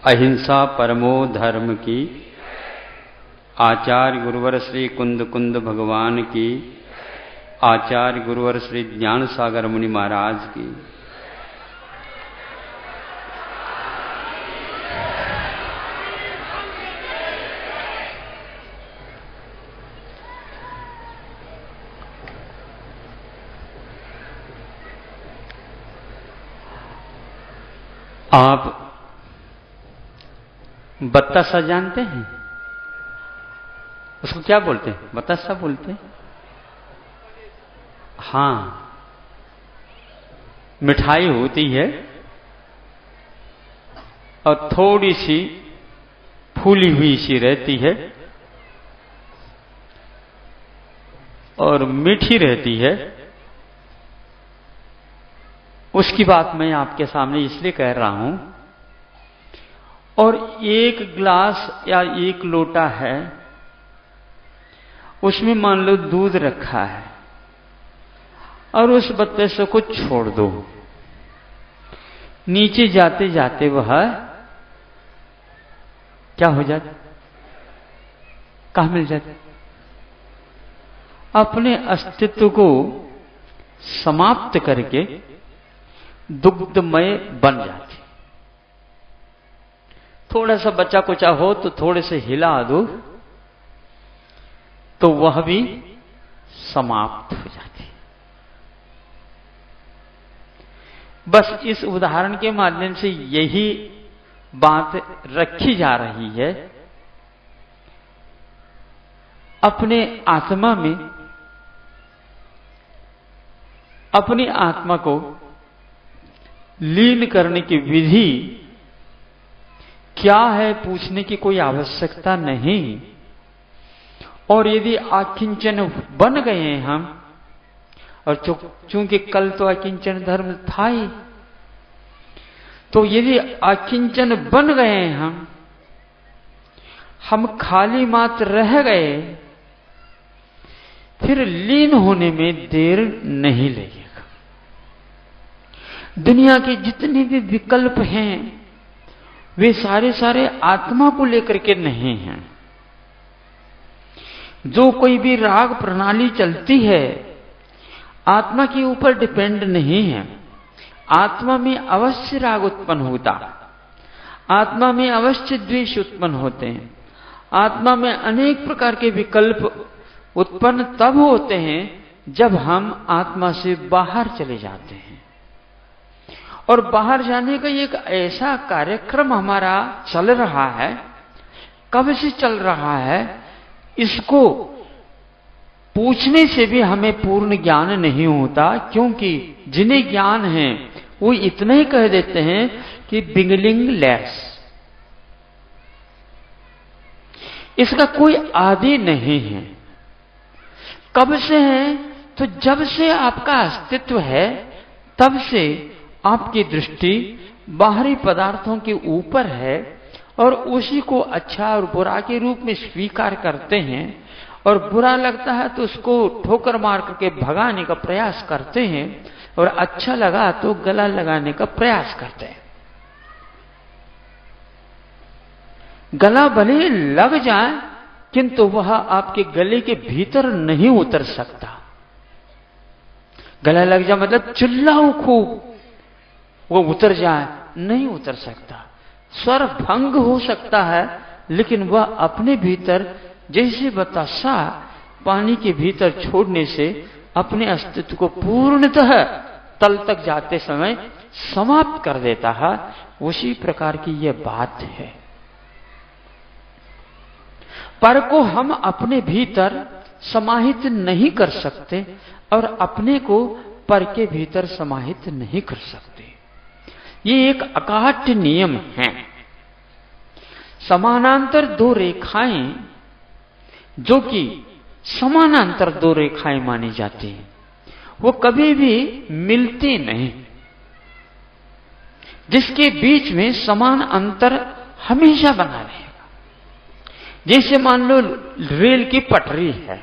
अहिंसा परमो धर्म की, आचार्य गुरुवर श्री कुंद कुंद भगवान की, आचार्य गुरुवर श्री ज्ञान सागर मुनि महाराज की। आप बतासा जानते हैं? उसको क्या बोलते हैं? बतासा बोलते हैं। हां, मिठाई होती है और थोड़ी सी फूली हुई सी रहती है और मीठी रहती है। उसकी बात मैं आपके सामने इसलिए कह रहा हूं। और एक गिलास या एक लोटा है, उसमें मान लो दूध रखा है और उस बतासे को छोड़ दो, नीचे जाते जाते वह क्या हो जाता? कहां मिल जाता? अपने अस्तित्व को समाप्त करके दुग्धमय बन जाती। थोड़ा सा बचा कुचा हो तो थोड़े से हिला दो तो वह भी समाप्त हो जाती। बस इस उदाहरण के माध्यम से यही बात रखी जा रही है। अपने आत्मा में, अपनी आत्मा को लीन करने की विधि क्या है पूछने की कोई आवश्यकता नहीं। और यदि आकिंचन बन गए हैं हम, और चूंकि कल तो अकिंचन धर्म था ही, तो यदि अकिंचन बन गए हैं हम खाली मात्र रह गए, फिर लीन होने में देर नहीं लगेगा। दुनिया के जितने भी विकल्प हैं वे सारे सारे आत्मा को लेकर के नहीं हैं। जो कोई भी राग प्रणाली चलती है आत्मा के ऊपर डिपेंड नहीं है। आत्मा में अवश्य राग उत्पन्न होता, आत्मा में अवश्य द्वेष उत्पन्न होते हैं, आत्मा में अनेक प्रकार के विकल्प उत्पन्न तब होते हैं जब हम आत्मा से बाहर चले जाते हैं। और बाहर जाने का एक ऐसा कार्यक्रम हमारा चल रहा है, कब से चल रहा है, इसको पूछने से भी हमें पूर्ण ज्ञान नहीं होता। क्योंकि जिन्हें ज्ञान है वो इतना ही कह देते हैं कि बिगनिंग लेस, इसका कोई आदि नहीं है। कब से है? तो जब से आपका अस्तित्व है तब से आपकी दृष्टि बाहरी पदार्थों के ऊपर है और उसी को अच्छा और बुरा के रूप में स्वीकार करते हैं। और बुरा लगता है तो उसको ठोकर मार करके भगाने का प्रयास करते हैं, और अच्छा लगा तो गला लगाने का प्रयास करते हैं। गला भले लग जाए किंतु वह आपके गले के भीतर नहीं उतर सकता। गला लग जाए मतलब चिल्लाओ खूब, वो उतर जाए, नहीं उतर सकता। स्वर भंग हो सकता है लेकिन वह अपने भीतर, जैसे बतासा पानी के भीतर छोड़ने से अपने अस्तित्व को पूर्णतः तल तक जाते समय समाप्त कर देता है, उसी प्रकार की यह बात है। पर को हम अपने भीतर समाहित नहीं कर सकते और अपने को पर के भीतर समाहित नहीं कर सकते। ये एक अकाट्य नियम है। समानांतर दो रेखाएं, जो कि समानांतर दो रेखाएं मानी जाती हैं, वो कभी भी मिलती नहीं। जिसके बीच में समान अंतर हमेशा बना रहेगा। जैसे मान लो रेल की पटरी है।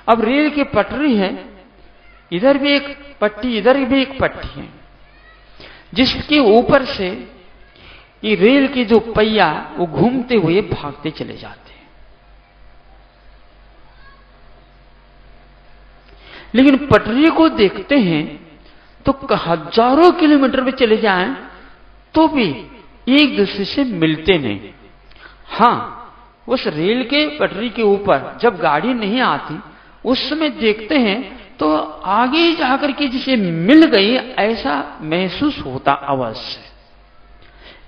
अब रेल की पटरी है, इधर भी एक पट्टी, इधर भी एक पट्टी है, जिसके ऊपर से ये रेल के जो पहिया वो घूमते हुए भागते चले जाते हैं। लेकिन पटरी को देखते हैं तो हजारों किलोमीटर पे चले जाएं तो भी एक दूसरे से मिलते नहीं। हां, उस रेल के पटरी के ऊपर जब गाड़ी नहीं आती उस समय देखते हैं तो आगे जाकर के जिसे मिल गई ऐसा महसूस होता अवश्य।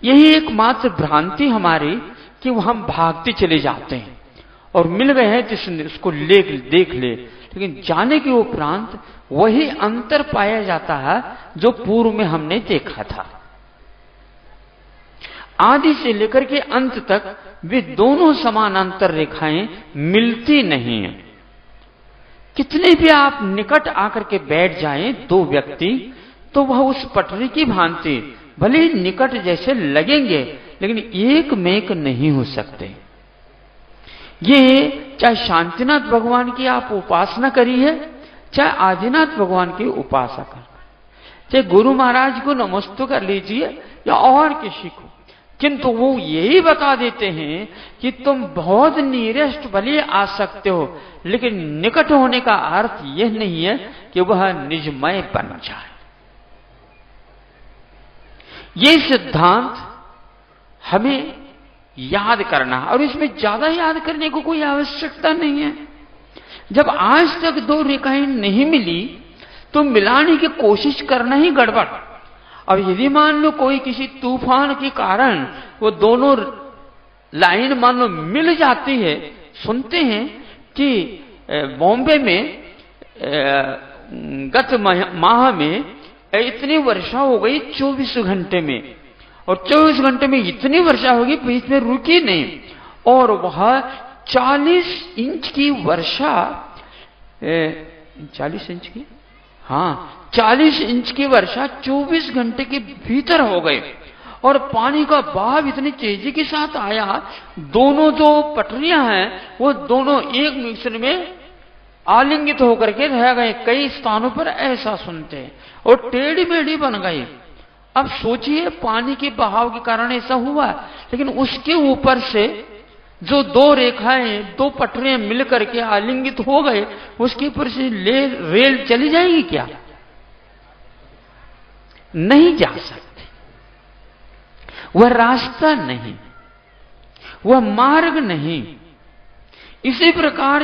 यही एकमात्र भ्रांति हमारी कि हम भागते चले जाते हैं और मिल गए हैं जिसने उसको देख ले, लेकिन जाने के उपरांत वही अंतर पाया जाता है जो पूर्व में हमने देखा था। आदि से लेकर के अंत तक वे दोनों समानांतर रेखाएं मिलती नहीं हैं। कितने भी आप निकट आकर के बैठ जाएं दो व्यक्ति, तो वह उस पटरी की भांति भले ही निकट जैसे लगेंगे लेकिन एक में एक नहीं हो सकते। ये चाहे शांतिनाथ भगवान की आप उपासना करिए, चाहे आदिनाथ भगवान की उपासना कर, चाहे गुरु महाराज को नमस्ते कर लीजिए या और किसी को, किंतु वो यही बता देते हैं कि तुम बहुत नियरेस्ट भले आ सकते हो, लेकिन निकट होने का अर्थ यह नहीं है कि वह निजमय बन जाए। ये सिद्धांत हमें याद करना, और इसमें ज्यादा याद करने को कोई आवश्यकता नहीं है। जब आज तक दो रेखाएं नहीं मिली तो मिलाने की कोशिश करना ही गड़बड़। अब यदि मान लो कोई किसी तूफान के कारण वो दोनों लाइन मान लो मिल जाती है। सुनते हैं कि बॉम्बे में गत माह में इतनी वर्षा हो गई 24 घंटे में, और 24 घंटे में इतनी वर्षा होगी बीच में रुकी नहीं, और वह 40 इंच की वर्षा 40 इंच की 40 इंच की वर्षा 24 घंटे के भीतर हो गई, और पानी का बहाव इतनी तेजी के साथ आया, दोनों जो पटरियां हैं वो दोनों एक मिश्रण में आलिंगित होकर के रह गए। कई स्थानों पर ऐसा सुनते हैं, और टेढ़ी मेढ़ी बन गई। अब सोचिए पानी के बहाव के कारण ऐसा हुआ, लेकिन उसके ऊपर से जो दो रेखाएं दो पटरियां मिलकर के आलिंगित हो गए, उसके ऊपर से रेल चली जाएगी क्या? नहीं जा सकती। वह रास्ता नहीं, वह मार्ग नहीं। इसी प्रकार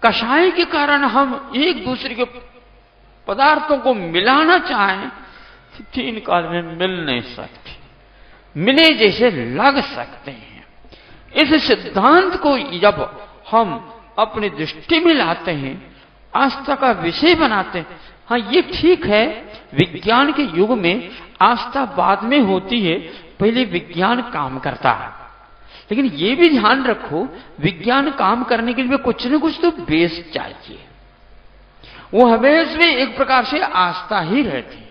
कषाय के कारण हम एक दूसरे के पदार्थों को मिलाना चाहें, तीन काल में मिल नहीं सकती, मिले जैसे लग सकते हैं। इस सिद्धांत को जब हम अपनी दृष्टि में लाते हैं, आस्था का विषय बनाते हैं, हाँ ये ठीक है, विज्ञान के युग में आस्था बाद में होती है, पहले विज्ञान काम करता है। लेकिन ये भी ध्यान रखो, विज्ञान काम करने के लिए कुछ न कुछ तो बेस चाहिए। वो हमेशा एक प्रकार से आस्था ही रहती है।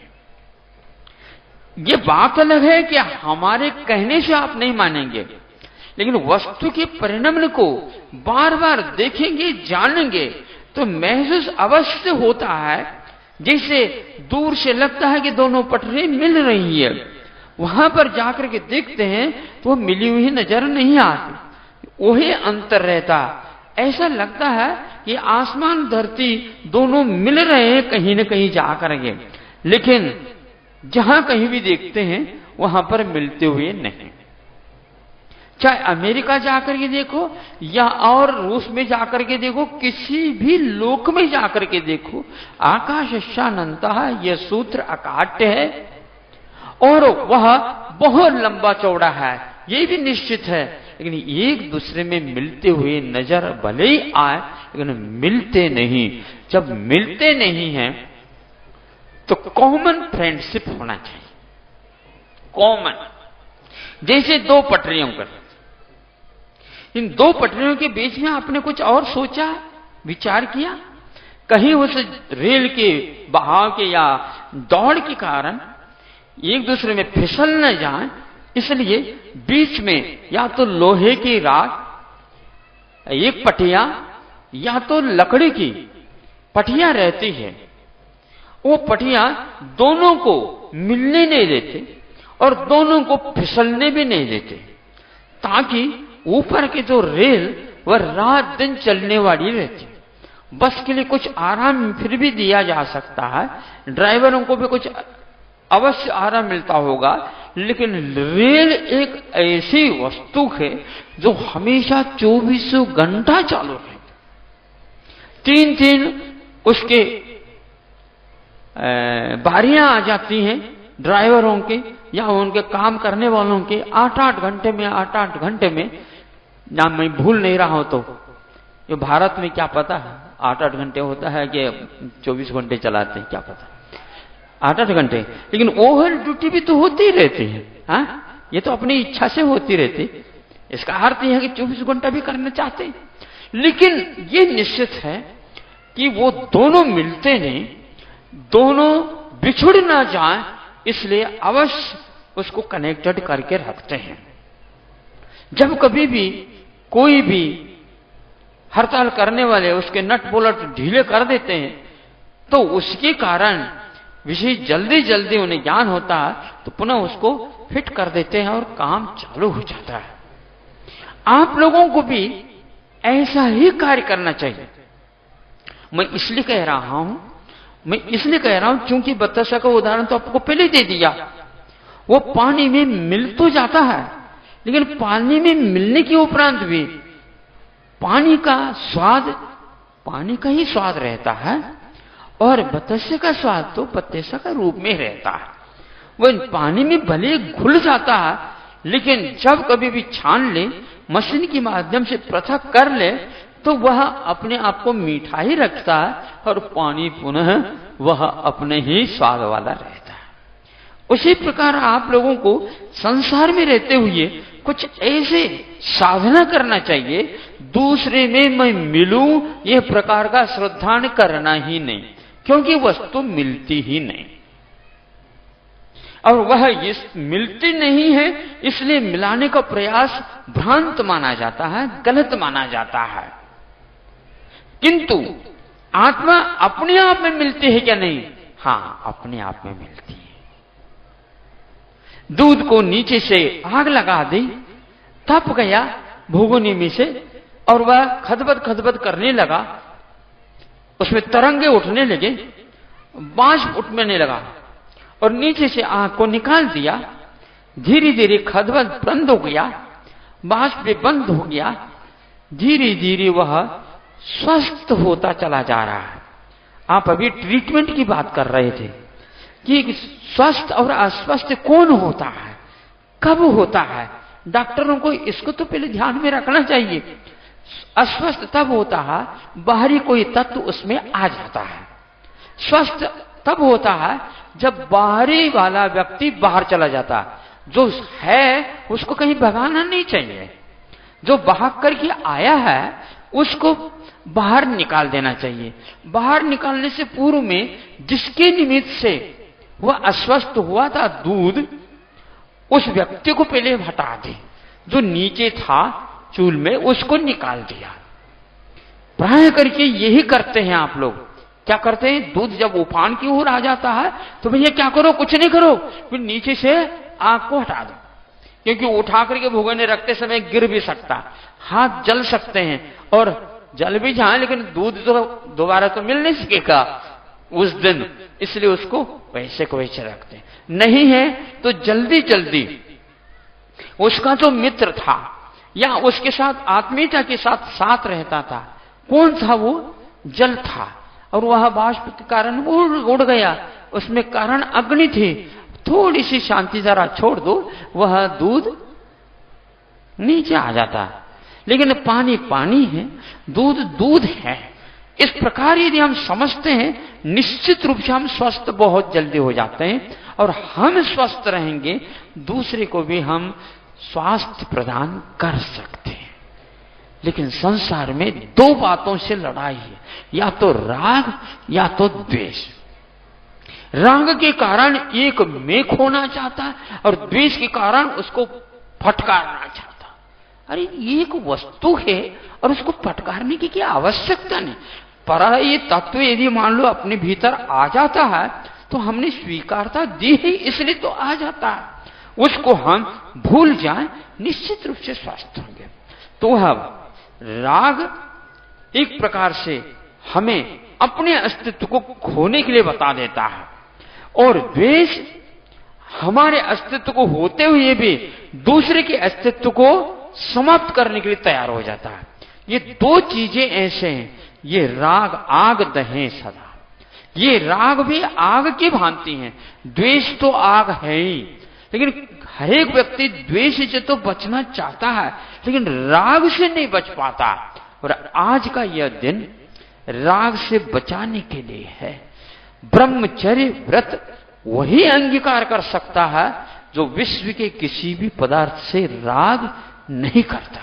ये बात अलग है कि हमारे कहने से आप नहीं मानेंगे, लेकिन वस्तु के परिणाम को बार बार देखेंगे जानेंगे तो महसूस अवश्य होता है। जैसे दूर से लगता है कि दोनों पटरियां मिल रही है, वहां पर जाकर के देखते हैं तो वो मिली हुई नजर नहीं आती, वही अंतर रहता। ऐसा लगता है कि आसमान धरती दोनों मिल रहे हैं कहीं न कहीं जाकर के, लेकिन जहां कहीं भी देखते हैं वहां पर मिलते हुए नहीं। चाहे अमेरिका जाकर के देखो या और रूस में जाकर के देखो, किसी भी लोक में जाकर के देखो, आकाश अनंतः यह सूत्र अकाट्य है और वह बहुत लंबा चौड़ा है, ये भी निश्चित है। लेकिन एक दूसरे में मिलते हुए नजर भले ही आए, लेकिन मिलते नहीं। जब मिलते नहीं हैं तो कॉमन फ्रेंडशिप होना चाहिए। कॉमन, जैसे दो पटरियों पर, इन दो पटरियों के बीच में आपने कुछ और सोचा, विचार किया? कहीं उस रेल के बहाव के या दौड़ के कारण एक दूसरे में फिसल न जाए, इसलिए बीच में या तो लोहे की राड एक पटिया या तो लकड़ी की पटिया रहती है। वो पटिया दोनों को मिलने नहीं देते और दोनों को फिसलने भी नहीं देते, ताकि ऊपर की जो रेल वह रात दिन चलने वाली रहती। बस के लिए कुछ आराम फिर भी दिया जा सकता है, ड्राइवरों को भी कुछ अवश्य आराम मिलता होगा, लेकिन रेल एक ऐसी वस्तु है जो हमेशा 24 घंटा चालू है। 3-3 उसके बारियां आ जाती हैं ड्राइवरों के या उनके काम करने वालों के, 8-8 घंटे में 8-8 घंटे में, ना मैं भूल नहीं रहा हूं तो ये भारत में क्या पता है 8-8 घंटे होता है कि 24 घंटे चलाते हैं, क्या पता 8-8 घंटे, लेकिन ओवर ड्यूटी भी तो होती रहती है। हाँ, ये तो अपनी इच्छा से होती रहती, इसका अर्थ यह है कि 24 घंटा भी करना चाहते, लेकिन ये निश्चित है कि वो दोनों मिलते नहीं, दोनों बिछुड़ ना जाए, इसलिए अवश्य उसको कनेक्टेड करके रखते हैं। जब कभी भी कोई भी हड़ताल करने वाले उसके नट बोल्ट ढीले कर देते हैं, तो उसके कारण विषय जल्दी जल्दी उन्हें ज्ञान होता है, तो पुनः उसको फिट कर देते हैं और काम चालू हो जाता है। आप लोगों को भी ऐसा ही कार्य करना चाहिए। मैं इसलिए कह रहा हूं क्योंकि बत्तसा का उदाहरण तो आपको पहले दे दिया। वो पानी में मिल तो जाता है, लेकिन पानी में मिलने के उपरांत भी पानी का स्वाद पानी का ही स्वाद रहता है, और बत्तसे का स्वाद तो बत्तसा का रूप में रहता है। वह पानी में भले घुल जाता है, लेकिन जब कभी भी छान ले, मशीन के माध्यम से पृथक कर ले, तो वह अपने आप को मीठा ही रखता है और पानी पुनः वह अपने ही स्वाद वाला रहता है। उसी प्रकार आप लोगों को संसार में रहते हुए कुछ ऐसे साधना करना चाहिए, दूसरे में मैं मिलूं यह प्रकार का श्रद्धान करना ही नहीं, क्योंकि वस्तु मिलती ही नहीं, और वह इस मिलती नहीं है, इसलिए मिलाने का प्रयास भ्रांत माना जाता है, गलत माना जाता है। किंतु आत्मा अपने आप में मिलती है क्या? नहीं, हां, अपने आप में मिलती है। दूध को नीचे से आग लगा दी, तप गया भुगुनी में से, और वह खदबद खदबद करने लगा, उसमें तरंगे उठने लगे, बाष्प उठने लगा, और नीचे से आग को निकाल दिया। धीरे धीरे खदबद बंद हो गया, बाष्प भी बंद हो गया, धीरे धीरे वह स्वस्थ होता चला जा रहा है। आप अभी ट्रीटमेंट की बात कर रहे थे कि स्वस्थ और अस्वस्थ कौन होता है, कब होता है। डॉक्टरों को इसको तो पहले ध्यान में रखना चाहिए। अस्वस्थ तब होता है बाहरी कोई तत्व उसमें आ जाता है, स्वस्थ तब होता है जब बाहरी वाला व्यक्ति बाहर चला जाता है। जो है उसको कहीं भगाना नहीं चाहिए, जो भाग करके आया है उसको बाहर निकाल देना चाहिए। बाहर निकालने से पूर्व में जिसके निमित्त से वह अस्वस्थ हुआ था दूध, उस व्यक्ति को पहले हटा दे, जो नीचे था चूल में उसको निकाल दिया। प्राय करके यही करते हैं आप लोग। क्या करते हैं? दूध जब उफान की ओर आ जाता है तो भैया क्या करो, कुछ नहीं करो, फिर नीचे से आग को हटा दो, क्योंकि उठा करके भुगोने रखते समय गिर भी सकता, हाथ जल सकते हैं, और जल भी जाए लेकिन दूध तो दोबारा तो मिल नहीं सकेगा उस दिन, इसलिए उसको वैसे को वैसे रखते हैं। नहीं है तो जल्दी जल्दी उसका जो मित्र था या उसके साथ आत्मीयता के साथ साथ रहता था, कौन था वो? जल था, और वह बाष्प के कारण उड़ गया, उसमें कारण अग्नि थी। थोड़ी सी शांति जरा छोड़ दो, वह दूध नीचे आ जाता। लेकिन पानी पानी है, दूध दूध है। इस प्रकार यदि हम समझते हैं, निश्चित रूप से हम स्वस्थ बहुत जल्दी हो जाते हैं, और हम स्वस्थ रहेंगे, दूसरे को भी हम स्वास्थ्य प्रदान कर सकते हैं। लेकिन संसार में दो बातों से लड़ाई है, या तो राग या तो द्वेष। राग के कारण एक में खोना चाहता है, और द्वेष के कारण उसको फटकारना चाहता। अरे एक वस्तु है और उसको फटकारने की क्या आवश्यकता नहीं। पर ये तत्व यदि मान लो अपने भीतर आ जाता है तो हमने स्वीकारता दी है, इसलिए तो आ जाता है। उसको हम भूल जाएं, निश्चित रूप से स्वस्थ होंगे। तो अब राग एक प्रकार से हमें अपने अस्तित्व को खोने के लिए बता देता है, और द्वेष हमारे अस्तित्व को होते हुए भी दूसरे के अस्तित्व को समाप्त करने के लिए तैयार हो जाता है। ये दो चीजें ऐसे हैं, ये राग आग दहें सदा। ये राग भी आग की भांति हैं, द्वेष तो आग है ही, लेकिन हर एक व्यक्ति द्वेष से तो बचना चाहता है, लेकिन राग से नहीं बच पाता। और आज का यह दिन राग से बचाने के लिए है। ब्रह्मचर्य व्रत वही अंगीकार कर सकता है जो विश्व के किसी भी पदार्थ से राग नहीं करता।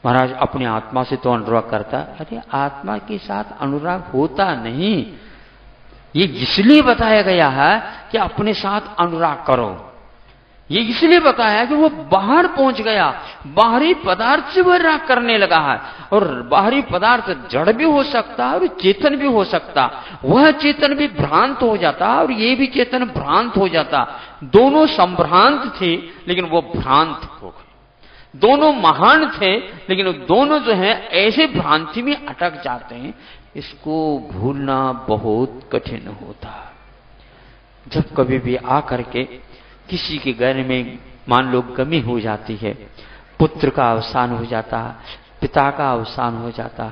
महाराज अपनी आत्मा से तो अनुराग करता, अरे आत्मा के साथ अनुराग होता नहीं। ये इसलिए बताया गया है कि अपने साथ अनुराग करो, ये इसलिए बताया कि वो बाहर पहुंच गया, बाहरी पदार्थ से वह राग करने लगा है। और बाहरी पदार्थ जड़ भी हो सकता और चेतन भी हो सकता, वह चेतन भी भ्रांत हो जाता और ये भी चेतन भ्रांत हो जाता। दोनों संभ्रांत थे लेकिन वो भ्रांत हो गए। दोनों महान थे लेकिन दोनों जो है ऐसे भ्रांति में अटक जाते हैं, इसको भूलना बहुत कठिन होता। जब कभी भी आकर के किसी के घर में मान लो गमी हो जाती है, पुत्र का अवसान हो जाता, पिता का अवसान हो जाता,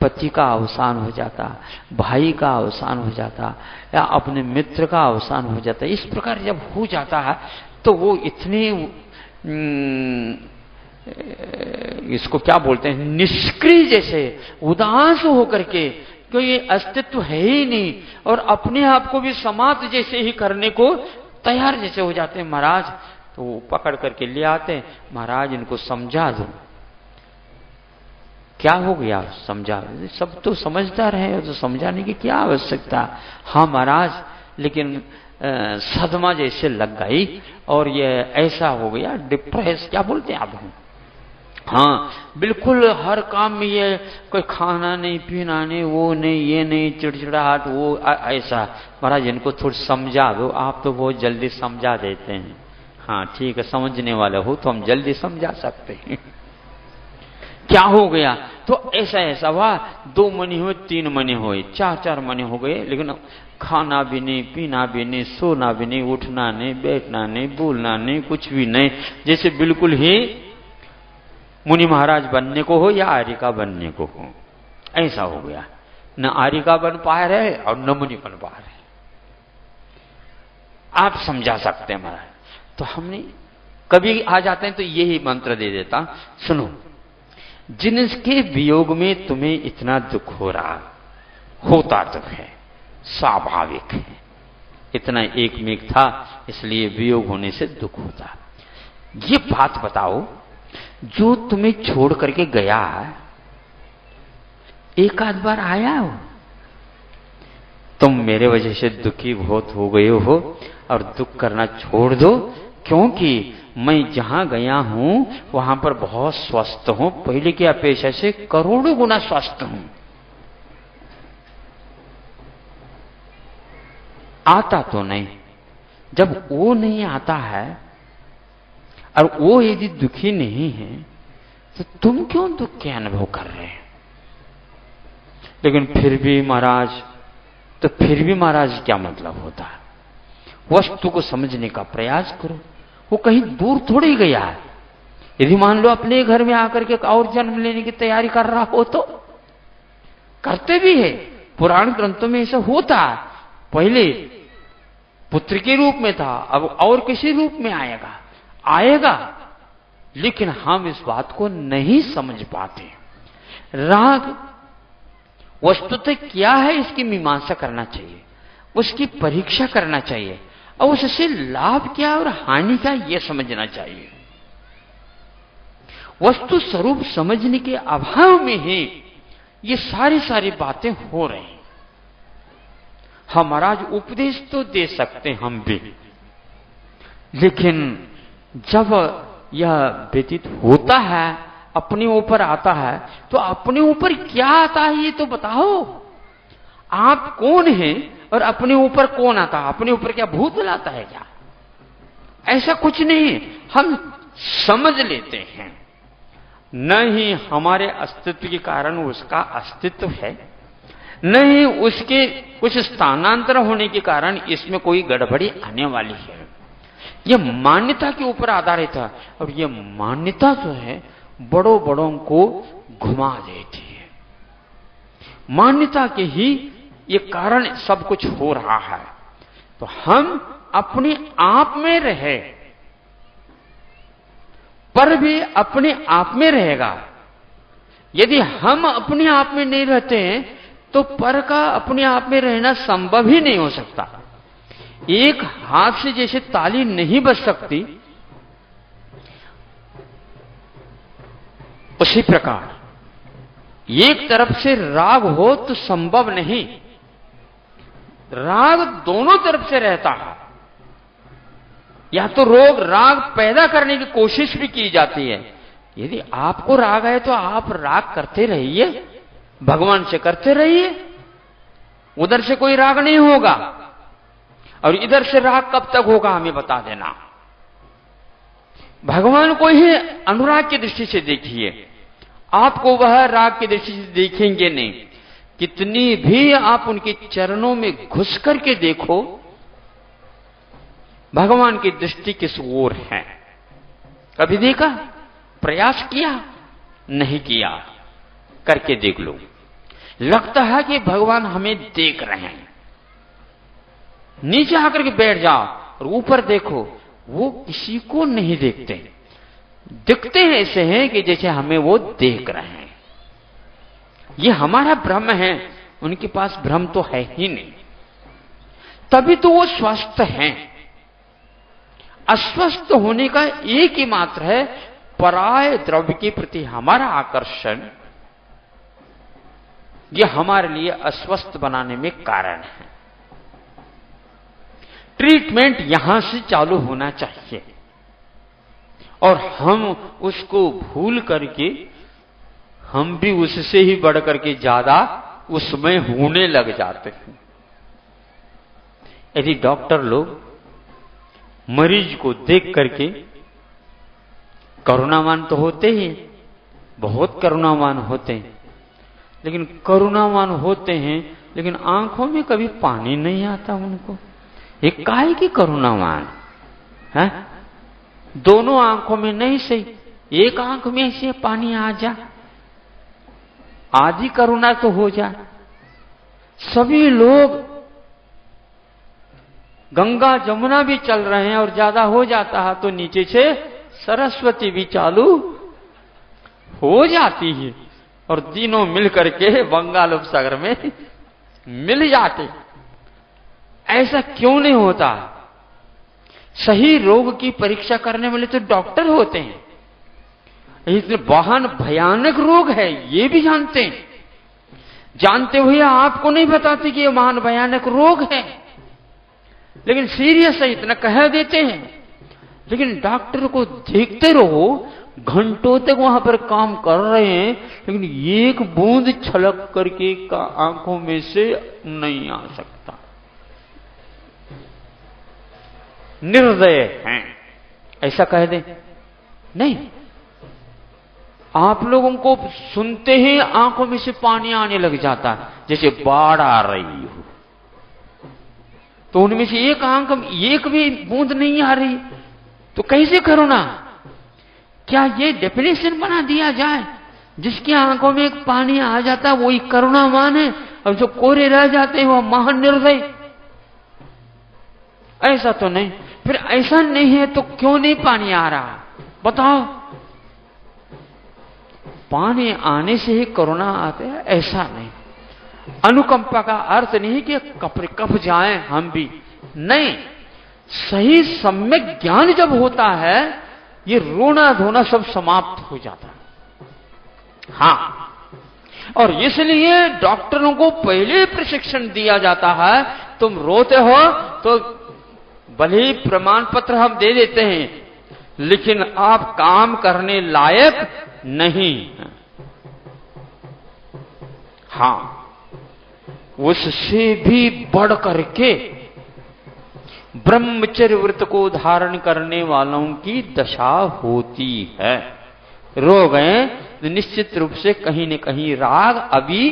पति का अवसान हो जाता, भाई का अवसान हो जाता, या अपने मित्र का अवसान हो जाता, इस प्रकार जब हो जाता है तो वो इतने इसको क्या बोलते हैं, निष्क्रिय जैसे उदास होकर के, क्योंकि ये अस्तित्व है ही नहीं, और अपने आप को भी समाप्त जैसे ही करने को तैयार जैसे हो जाते हैं। महाराज तो पकड़ करके ले आते हैं, महाराज इनको समझा दो। क्या हो गया, समझा, सब तो समझदार है, तो समझाने की क्या आवश्यकता। हाँ महाराज, लेकिन सदमा जैसे लग गई और ये ऐसा हो गया, डिप्रेस क्या बोलते हैं आप। हाँ बिल्कुल, हर काम में ये कोई खाना नहीं, पीना नहीं, वो नहीं, ये नहीं, चिड़चिड़ाहट, वो ऐसा। महाराज इनको थोड़ा समझा दो, आप तो बहुत जल्दी समझा देते हैं। हाँ ठीक है, समझने वाले हो तो हम जल्दी समझा सकते हैं। क्या हो गया, तो ऐसा ऐसा हुआ, 2 महीने हुए, 3 महीने हुए, 4 महीने हो गए, लेकिन खाना भी नहीं, पीना भी नहीं, सोना भी नहीं, उठना नहीं, बैठना नहीं, बोलना नहीं, कुछ भी नहीं, जैसे बिल्कुल ही मुनि महाराज बनने को हो या आर्यिका बनने को हो, ऐसा हो गया। न आर्यिका बन पा रहे और न मुनि बन पा रहे। आप समझा सकते हैं महाराज। तो हमने कभी आ जाते हैं तो यही मंत्र दे देता, सुनो, जिनके वियोग में तुम्हें इतना दुख हो रहा, होता दुख है, स्वाभाविक है, इतना एक मेघ था इसलिए वियोग होने से दुख होता। ये बात बताओ, जो तुम्हें छोड़ करके गया है, एक आध बार आया हो, तुम मेरे वजह से दुखी बहुत हो गए हो और दुख करना छोड़ दो, क्योंकि मैं जहां गया हूं वहां पर बहुत स्वस्थ हूं, पहले की अपेक्षा से करोड़ों गुना स्वस्थ हूं। आता तो नहीं, जब वो नहीं आता है और वो यदि दुखी नहीं है तो तुम क्यों दुख के अनुभव कर रहे हैं। लेकिन फिर भी महाराज, तो फिर भी महाराज क्या मतलब होता है, वस्तु को समझने का प्रयास करो। वो कहीं दूर थोड़ी गया है। यदि मान लो अपने घर में आकर के और जन्म लेने की तैयारी कर रहा हो तो करते भी है, पुराण ग्रंथों में ऐसा होता है। पहले पुत्र के रूप में था, अब और किसी रूप में आएगा, लेकिन हम इस बात को नहीं समझ पाते। राग वस्तुतः क्या है इसकी मीमांसा करना चाहिए, उसकी परीक्षा करना चाहिए, और उससे लाभ क्या और हानि क्या यह समझना चाहिए। वस्तु स्वरूप समझने के अभाव में ही ये सारी बातें हो रही। हम महाराज उपदेश तो दे सकते हम भी, लेकिन जब यह व्यतीत होता है, अपने ऊपर आता है, तो अपने ऊपर क्या आता है ये तो बताओ। आप कौन हैं और अपने ऊपर कौन आता है? अपने ऊपर क्या भूत लाता है क्या? ऐसा कुछ नहीं, हम समझ लेते हैं। न ही हमारे अस्तित्व के कारण उसका अस्तित्व है, न ही उसके कुछ स्थानांतर होने के कारण इसमें कोई गड़बड़ी आने वाली है। यह मान्यता के ऊपर आधारित है, और यह मान्यता जो है बड़ों बड़ों को घुमा देती है। मान्यता के ही ये कारण सब कुछ हो रहा है। तो हम अपने आप में रहे, पर भी अपने आप में रहेगा। यदि हम अपने आप में नहीं रहते हैं तो पर का अपने आप में रहना संभव ही नहीं हो सकता। एक हाथ से जैसे ताली नहीं बज सकती, उसी प्रकार एक तरफ से राग हो तो संभव नहीं। राग दोनों तरफ से रहता है। या तो राग पैदा करने की कोशिश भी की जाती है। यदि आपको राग है तो आप राग करते रहिए, भगवान से करते रहिए, उधर से कोई राग नहीं होगा। और इधर से राग कब तक होगा हमें बता देना। भगवान को ही अनुराग की दृष्टि से देखिए, आपको वह राग की दृष्टि से देखेंगे नहीं। कितनी भी आप उनके चरणों में घुस करके देखो, भगवान की दृष्टि किस ओर है? कभी देखा? प्रयास किया? नहीं किया। करके देख लो। लगता है कि भगवान हमें देख रहे हैं। नीचे आकर के बैठ जाओ और ऊपर देखो, वो किसी को नहीं देखते। दिखते ऐसे हैं कि जैसे हमें वो देख रहे हैं। ये हमारा भ्रम है, उनके पास भ्रम तो है ही नहीं। तभी तो वो स्वस्थ हैं। अस्वस्थ होने का एक ही मात्र है, पराय द्रव्य के प्रति हमारा आकर्षण। यह हमारे लिए अस्वस्थ बनाने में कारण है। ट्रीटमेंट यहां से चालू होना चाहिए, और हम उसको भूल करके हम भी उससे ही बढ़ करके ज्यादा उसमें होने लग जाते हैं। यदि डॉक्टर लोग मरीज को देख करके करुणावान तो होते ही, बहुत करुणावान होते हैं, लेकिन करुणावान होते हैं लेकिन आंखों में कभी पानी नहीं आता उनको। एक काहे की करुणावान है? दोनों आंखों में नहीं सही, एक आंख में से पानी आ जा, आधी करुणा तो हो जा। सभी लोग गंगा जमुना भी चल रहे हैं और ज्यादा हो जाता है तो नीचे से सरस्वती भी चालू हो जाती है, और तीनों मिल करके बंगाल उपसागर में मिल जाते। ऐसा क्यों नहीं होता? सही रोग की परीक्षा करने वाले तो डॉक्टर होते हैं। इतने महान भयानक रोग है ये भी जानते हैं, जानते हुए आपको नहीं बताते कि ये महान भयानक रोग है, लेकिन सीरियस है इतना कह देते हैं। लेकिन डॉक्टर को देखते रहो, घंटों तक वहां पर काम कर रहे हैं, लेकिन एक बूंद छलक करके का आंखों में से नहीं आ सकता। निर्दय हैं, ऐसा कह दें? नहीं, आप लोगों को सुनते ही आंखों में से पानी आने लग जाता है, जैसे बाढ़ आ रही हो। तो उनमें से एक आंख एक भी बूंद नहीं आ रही, तो कैसे करुणा? क्या ये डेफिनेशन बना दिया जाए जिसकी आंखों में एक पानी आ जाता वही करुणावान है, और जो कोरे रह जाते हैं वह महान निर्दय? ऐसा तो नहीं। फिर ऐसा नहीं है तो क्यों नहीं पानी आ रहा बताओ? पानी आने से ही करुणा आते हैं ऐसा नहीं। अनुकंपा का अर्थ नहीं कि कप जाएं हम भी, नहीं। सही सम्यक ज्ञान जब होता है ये रोना धोना सब समाप्त हो जाता है। हां, और इसलिए डॉक्टरों को पहले प्रशिक्षण दिया जाता है, तुम रोते हो तो भले ही प्रमाण पत्र हम दे देते हैं, लेकिन आप काम करने लायक नहीं। हां, उससे भी बढ़ करके ब्रह्मचर्य व्रत को धारण करने वालों की दशा होती है। रो गए तो निश्चित रूप से कहीं न कहीं राग अभी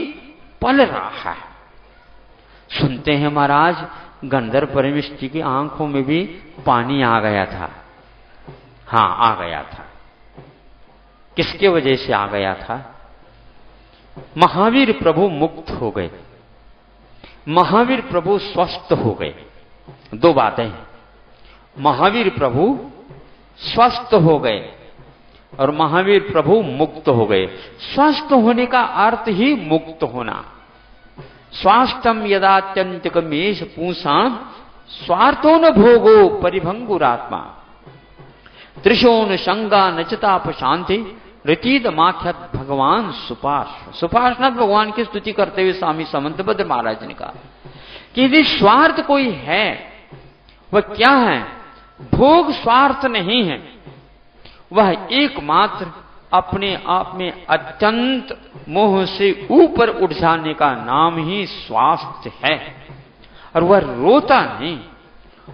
पल रहा है। सुनते हैं महाराज गंधर्व परमेष्टि की आंखों में भी पानी आ गया था। हां, आ गया था। किसके वजह से आ गया था? महावीर प्रभु मुक्त हो गए, महावीर प्रभु स्वस्थ हो गए। दो बातें हैं, महावीर प्रभु स्वस्थ हो गए और महावीर प्रभु मुक्त हो गए। स्वस्थ होने का अर्थ ही मुक्त होना। स्वास्थ्यम यदात्यंतिकमेश पूषाम स्वार्थो न भोगो परिभंगुरात्मा त्रिशोन संगा नचताप शांति ऋतीद माख्यत भगवान सुपार्श्व। सुपार्श्वनाथ भगवान की स्तुति करते हुए स्वामी समंतभद्र महाराज ने कहा कि यदि स्वार्थ कोई है वह क्या है? भोग स्वार्थ नहीं है, वह एकमात्र अपने आप में अत्यंत मोह से ऊपर उठ जाने का नाम ही स्वास्थ्य है। और वह रोता नहीं,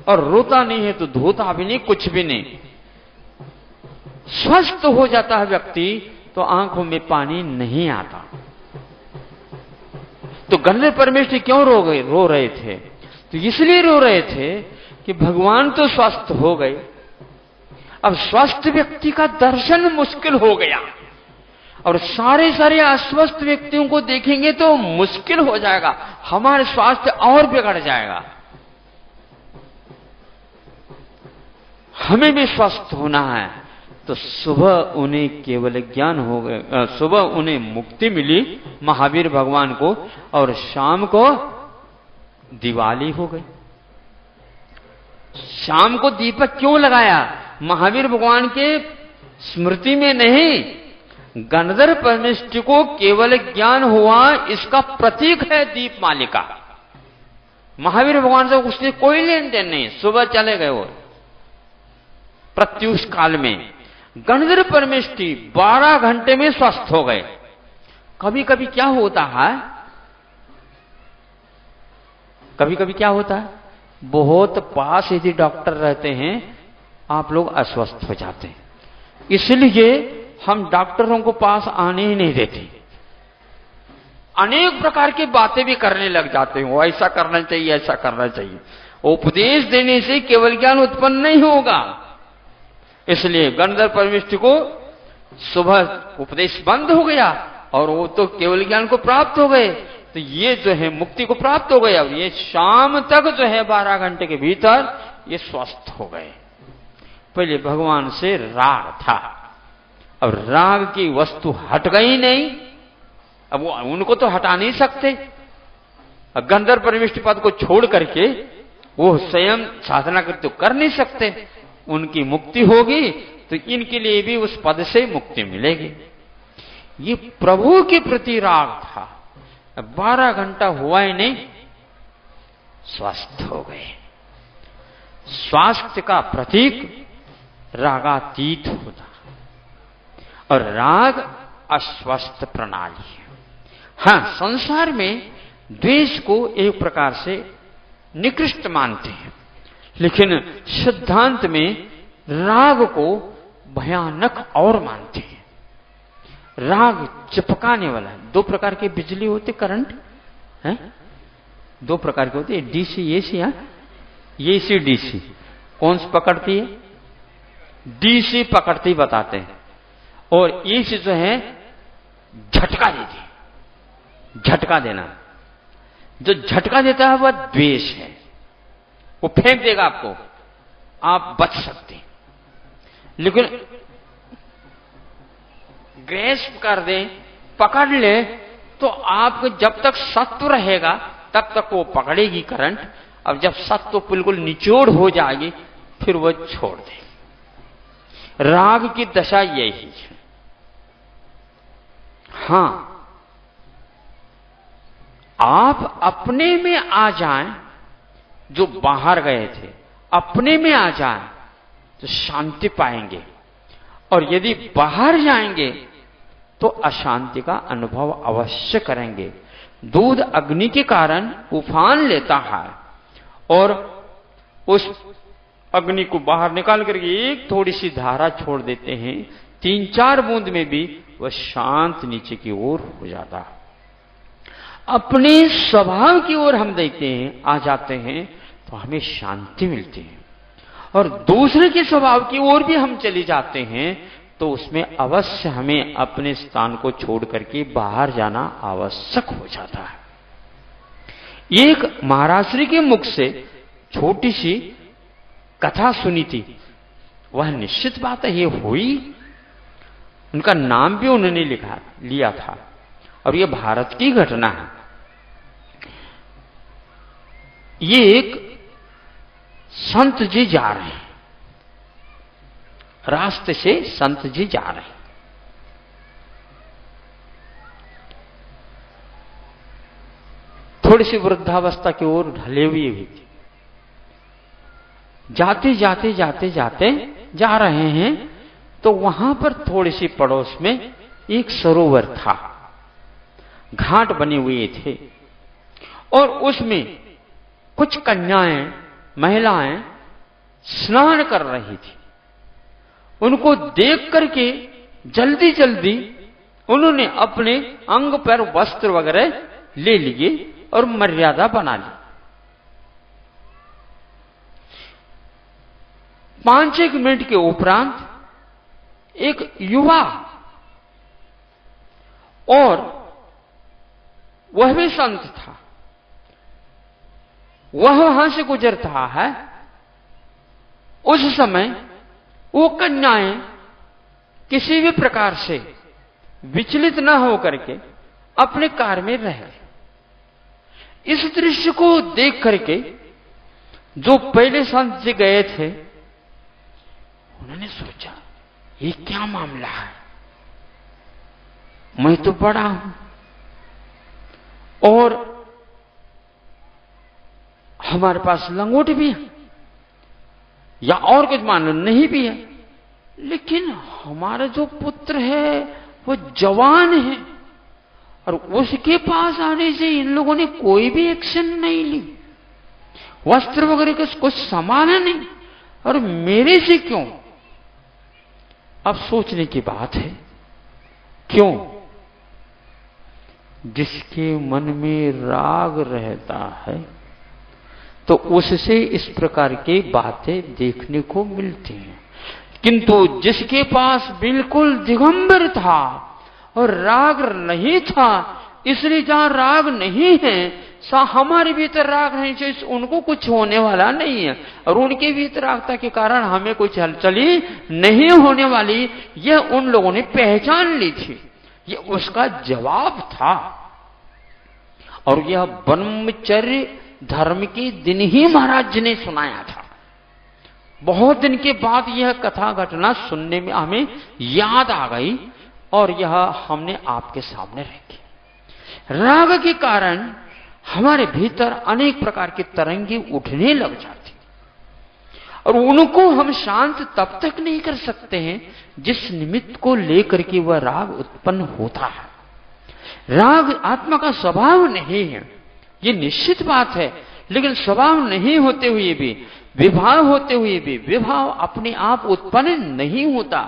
और रोता नहीं है तो धोता भी नहीं, कुछ भी नहीं। स्वस्थ हो जाता है व्यक्ति तो आंखों में पानी नहीं आता। तो गंधर्व परमेष्ठी क्यों रो रहे थे? तो इसलिए रो रहे थे कि भगवान तो स्वस्थ हो गए, अब स्वस्थ व्यक्ति का दर्शन मुश्किल हो गया और सारे अस्वस्थ व्यक्तियों को देखेंगे तो मुश्किल हो जाएगा, हमारे स्वास्थ्य और बिगड़ जाएगा। हमें भी स्वस्थ होना है तो सुबह उन्हें केवल ज्ञान हो गया, सुबह उन्हें मुक्ति मिली महावीर भगवान को, और शाम को दिवाली हो गई। शाम को दीपक क्यों लगाया? महावीर भगवान के स्मृति में नहीं, गंधर्व परमेष्ठी को केवल ज्ञान हुआ इसका प्रतीक है दीप मालिका। महावीर भगवान से उसने कोई लेन देन नहीं, सुबह चले गए वो प्रत्युष काल में। गंधर्व परमेष्ठी 12 घंटे में स्वस्थ हो गए। कभी कभी क्या होता है, कभी कभी क्या होता है, बहुत पास यदि डॉक्टर रहते हैं आप लोग अस्वस्थ हो जाते हैं, इसलिए हम डॉक्टरों को पास आने ही नहीं देते। अनेक प्रकार की बातें भी करने लग जाते हैं, वो ऐसा करना चाहिए, ऐसा करना चाहिए। उपदेश देने से केवल ज्ञान उत्पन्न नहीं होगा, इसलिए गंधर्व परमेष्ठी को सुबह उपदेश बंद हो गया और वो तो केवल ज्ञान को प्राप्त हो गए, तो ये जो है मुक्ति को प्राप्त हो गए। अब ये शाम तक जो है 12 घंटे के भीतर ये स्वस्थ हो गए। पहले भगवान से राग था, अब राग की वस्तु हट गई नहीं, अब वो उनको तो हटा नहीं सकते। गंधर्व परमेष्ठी पद को छोड़ करके वो स्वयं साधना करते कर नहीं सकते, उनकी मुक्ति होगी तो इनके लिए भी उस पद से मुक्ति मिलेगी। ये प्रभु के प्रति राग था। 12 घंटा हुआ ही नहीं, स्वस्थ हो गए। स्वास्थ्य का प्रतीक रागातीत होता, और राग अस्वस्थ प्रणाली है। हां, संसार में द्वेष को एक प्रकार से निकृष्ट मानते हैं, लेकिन सिद्धांत में राग को भयानक और मानते हैं। राग चिपकाने वाला है। 2 प्रकार के बिजली होते, करंट है 2 प्रकार के होते, डीसी एसी। एसी डीसी कौन सी पकड़ती है? डीसी पकड़ती बताते हैं, और एसी जो है झटका देती है, झटका देना। जो झटका देता है वह द्वेष है, वो फेंक देगा आपको, आप बच सकते हैं। लेकिन ग्रेस्प कर दें, पकड़ ले, तो आपको जब तक सत्व रहेगा तब तक वो पकड़ेगी करंट, अब जब सत्व बिल्कुल निचोड़ हो जाएगी फिर वो छोड़ देगी। राग की दशा यही है। हां, आप अपने में आ जाएं, जो बाहर गए थे अपने में आ जाएं तो शांति पाएंगे, और यदि बाहर जाएंगे तो अशांति का अनुभव अवश्य करेंगे। दूध अग्नि के कारण उफान लेता है और उस अग्नि को बाहर निकाल करके एक थोड़ी सी धारा छोड़ देते हैं, 3-4 बूंद में भी वह शांत नीचे की ओर हो जाता है। अपने स्वभाव की ओर हम देखते हैं, आ जाते हैं तो हमें शांति मिलती है, और दूसरे के स्वभाव की ओर भी हम चले जाते हैं तो उसमें अवश्य हमें अपने स्थान को छोड़ करके बाहर जाना आवश्यक हो जाता है। एक महाराज श्री के मुख से छोटी सी कथा सुनी थी, वह निश्चित बात है ये हुई, उनका नाम भी उन्होंने लिया था, और यह भारत की घटना है। ये एक संत जी जा रहे हैं, रास्ते से संत जी जा रहे हैं। थोड़ी सी वृद्धावस्था की ओर ढले हुए भी थे। जाते जाते जाते जाते जा रहे हैं तो वहां पर थोड़ी सी पड़ोस में एक सरोवर था, घाट बने हुए थे, और उसमें कुछ कन्याएं, महिलाएं स्नान कर रही थी। उनको देख करके जल्दी जल्दी उन्होंने अपने अंग पर वस्त्र वगैरह ले लिए और मर्यादा बना ली। 5-1 मिनट के उपरांत एक युवा, और वह भी संत था, वह वहां से गुजर रहा है। उस समय वो कन्याएं किसी भी प्रकार से विचलित न होकर के अपने कार्य में रह गए। इस दृश्य को देख करके जो पहले संत जी गए थे, उन्होंने सोचा ये क्या मामला है, मैं तो बड़ा हूं और हमारे पास लंगोट भी है या और कुछ मान लो नहीं भी है, लेकिन हमारा जो पुत्र है वो जवान है, और उसके पास आने से इन लोगों ने कोई भी एक्शन नहीं ली, वस्त्र वगैरह का कुछ सामान नहीं, और मेरे से क्यों? अब सोचने की बात है, क्यों? जिसके मन में राग रहता है तो उससे इस प्रकार की बातें देखने को मिलती हैं, किंतु जिसके पास बिल्कुल दिगंबर था और राग नहीं था, इसलिए जहां राग नहीं है हमारे भीतर राग नहीं चाहिए, उनको कुछ होने वाला नहीं है, और उनके भीतरागता के कारण हमें कुछ हलचली नहीं होने वाली, यह उन लोगों ने पहचान ली थी। यह उसका जवाब था, और यह ब्रह्मचर्य धर्म के दिन ही महाराज जी ने सुनाया था। बहुत दिन के बाद यह कथा घटना सुनने में हमें याद आ गई, और यह हमने आपके सामने रखी। राग के कारण हमारे भीतर अनेक प्रकार की तरंगे उठने लग जाती, और उनको हम शांत तब तक नहीं कर सकते हैं जिस निमित्त को लेकर के वह राग उत्पन्न होता है। राग आत्मा का स्वभाव नहीं है, ये निश्चित बात है, लेकिन स्वभाव नहीं होते हुए भी, विभाव होते हुए भी, विभाव अपने आप उत्पन्न नहीं होता,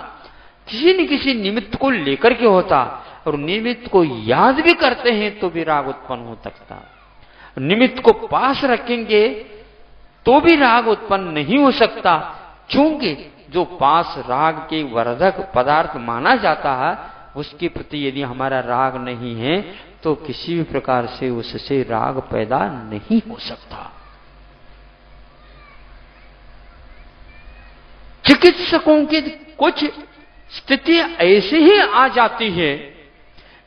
किसी न किसी निमित्त को लेकर के होता, और निमित्त को याद भी करते हैं तो भी राग उत्पन्न हो सकता। निमित्त को पास रखेंगे तो भी राग उत्पन्न नहीं हो सकता, क्योंकि जो पास राग के वर्धक पदार्थ माना जाता है उसके प्रति यदि हमारा राग नहीं है तो किसी भी प्रकार से उससे राग पैदा नहीं हो सकता। चिकित्सकों की कुछ स्थिति ऐसी ही आ जाती है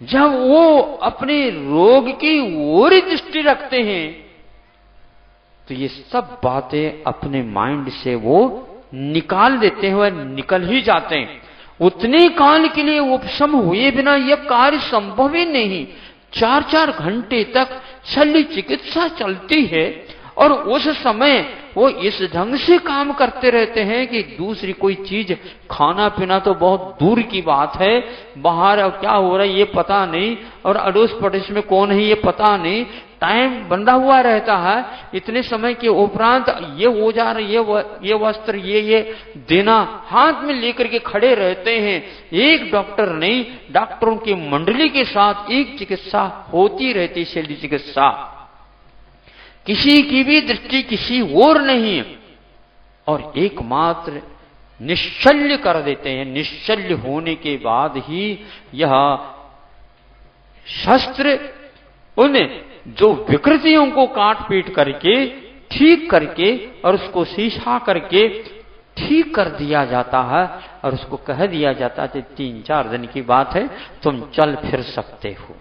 जब वो अपने रोग की ओर दृष्टि रखते हैं तो ये सब बातें अपने माइंड से वो निकाल देते हैं, वह निकल ही जाते हैं। उतने काल के लिए उपशम हुए बिना यह कार्य संभव ही नहीं। 4-4 घंटे तक शल्य चिकित्सा चलती है, और उस समय वो इस ढंग से काम करते रहते हैं कि दूसरी कोई चीज, खाना पीना तो बहुत दूर की बात है, बाहर क्या हो रहा है ये पता नहीं, और अड़ोस पड़ोस में कौन है ये पता नहीं, टाइम बंधा हुआ रहता है, इतने समय के उपरांत ये औजार, ये वस्त्र, ये देना हाथ में लेकर के खड़े रहते हैं। एक डॉक्टर नहीं, डॉक्टरों की मंडली के साथ एक चिकित्सा होती रहती, शल्य चिकित्सा। किसी की भी दृष्टि किसी और नहीं, और एकमात्र निश्चल्य कर देते हैं। निश्चल्य होने के बाद ही यह शस्त्र उन जो विकृतियों को काट पीट करके, ठीक करके और उसको शीशा करके ठीक कर दिया जाता है, और उसको कह दिया जाता है 3-4 दिन की बात है, तुम चल फिर सकते हो।